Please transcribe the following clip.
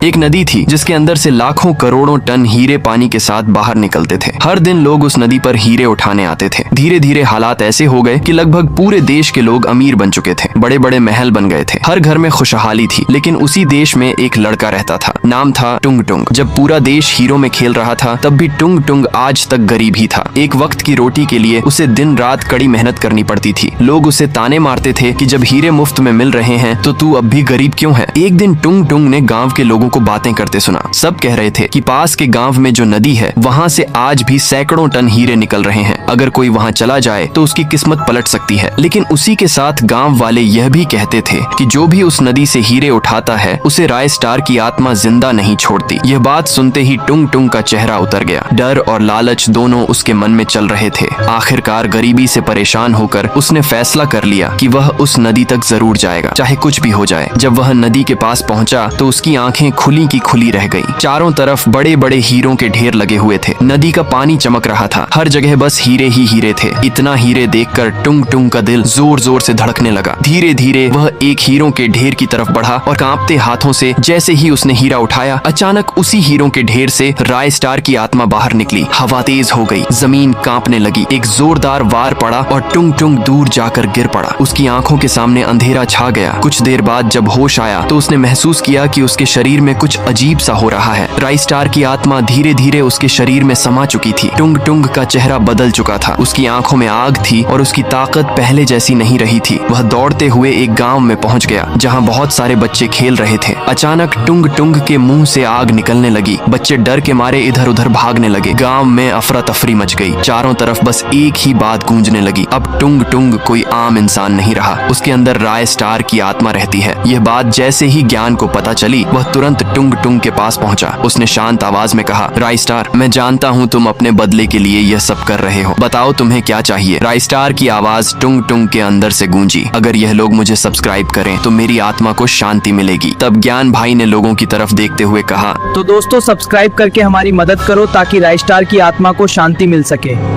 एक नदी थी जिसके अंदर से लाखों करोड़ों टन हीरे पानी के साथ बाहर निकलते थे। हर दिन लोग उस नदी पर हीरे उठाने आते थे। धीरे धीरे हालात ऐसे हो गए कि लगभग पूरे देश के लोग अमीर बन चुके थे। बड़े बड़े महल बन गए थे। हर घर में खुशहाली थी। लेकिन उसी देश में एक लड़का रहता था। नाम था टुंग टुंग। जब पूरा देश हीरों में खेल रहा था तब भी टुंग टुंग आज तक गरीब ही था। एक वक्त की रोटी के लिए उसे दिन रात कड़ी मेहनत करनी पड़ती थी। लोग उसे ताने मारते थे कि जब हीरे मुफ्त में मिल रहे हैं तो तू अब भी गरीब क्यों है। एक दिन टुंग टुंग ने गांव के लोगों को बातें करते सुना। सब कह रहे थे कि पास के गांव में जो नदी है वहां से आज भी सैकड़ों टन हीरे निकल रहे हैं। अगर कोई वहां चला जाए तो उसकी किस्मत पलट सकती है। लेकिन उसी के साथ गांव वाले यह भी कहते थे कि जो भी उस नदी से हीरे उठाता है उसे राय स्टार की आत्मा जिंदा नहीं छोड़ती। यह बात सुनते ही टुंग टुंग का चेहरा उतर गया। डर और लालच दोनों उसके मन में चल रहे थे। आखिरकार गरीबी से परेशान होकर उसने फैसला कर लिया कि वह उस नदी तक जरूर जाएगा, चाहे कुछ भी हो जाए। जब वह नदी के पास पहुंचा तो उसकी आंखें खुली की खुली रह गईं। चारों तरफ बड़े बड़े हीरों के ढेर लगे हुए थे। नदी का पानी चमक रहा था। हर जगह बस हीरे ही हीरे थे। इतना हीरे देखकर टुंग टुंग का दिल जोर जोर से धड़कने लगा। धीरे धीरे वह एक हीरों के ढेर की तरफ बढ़ा और कांपते हाथों से जैसे ही उसने हीरा उठाया, अचानक उसी हीरों के ढेर से राय स्टार की आत्मा बाहर निकली। हवा तेज हो गई, जमीन कांपने लगी। एक जोरदार वार पड़ा और टुंग टुंग दूर जाकर गिर पड़ा। उसकी आंखों के सामने अंधेरा छा गया। कुछ देर बाद जब होश आया तो उसने महसूस किया कि उसके शरीर में कुछ अजीब सा हो रहा है। राय स्टार की आत्मा धीरे धीरे उसके शरीर में समा चुकी थी। टुंग टुंग का चेहरा बदल चुका था। उसकी आंखों में आग थी और उसकी ताकत पहले जैसी नहीं रही थी। वह दौड़ते हुए एक गांव में पहुंच गया जहां बहुत सारे बच्चे खेल रहे थे। अचानक टुंग टुंग के मुंह से आग निकलने लगी। बच्चे डर के मारे इधर उधर भागने लगे। गांव में अफरा तफरी मच गई। चारों तरफ बस एक ही बात गूंजने लगी, अब टुंग टुंग कोई आम इंसान नहीं रहा, उसके अंदर राय स्टार की आत्मा रहती है। यह बात जैसे ही ज्ञान को पता चली वह तुरंत टुंग टुंग के पास पहुंचा। उसने शांत आवाज में कहा, राय स्टार, मैं जानता हूं तुम अपने बदले के लिए यह सब कर रहे हो, बताओ तुम्हें क्या चाहिए। राय स्टार की आवाज टुंग टुंग के अंदर से गूंजी, अगर यह लोग मुझे सब्सक्राइब करें तो मेरी आत्मा को शांति मिलेगी। तब ज्ञान भाई ने लोगों की तरफ देखते हुए कहा, तो दोस्तों सब्सक्राइब करके हमारी मदद करो ताकि राय स्टार की आत्मा को शांति मिल सके।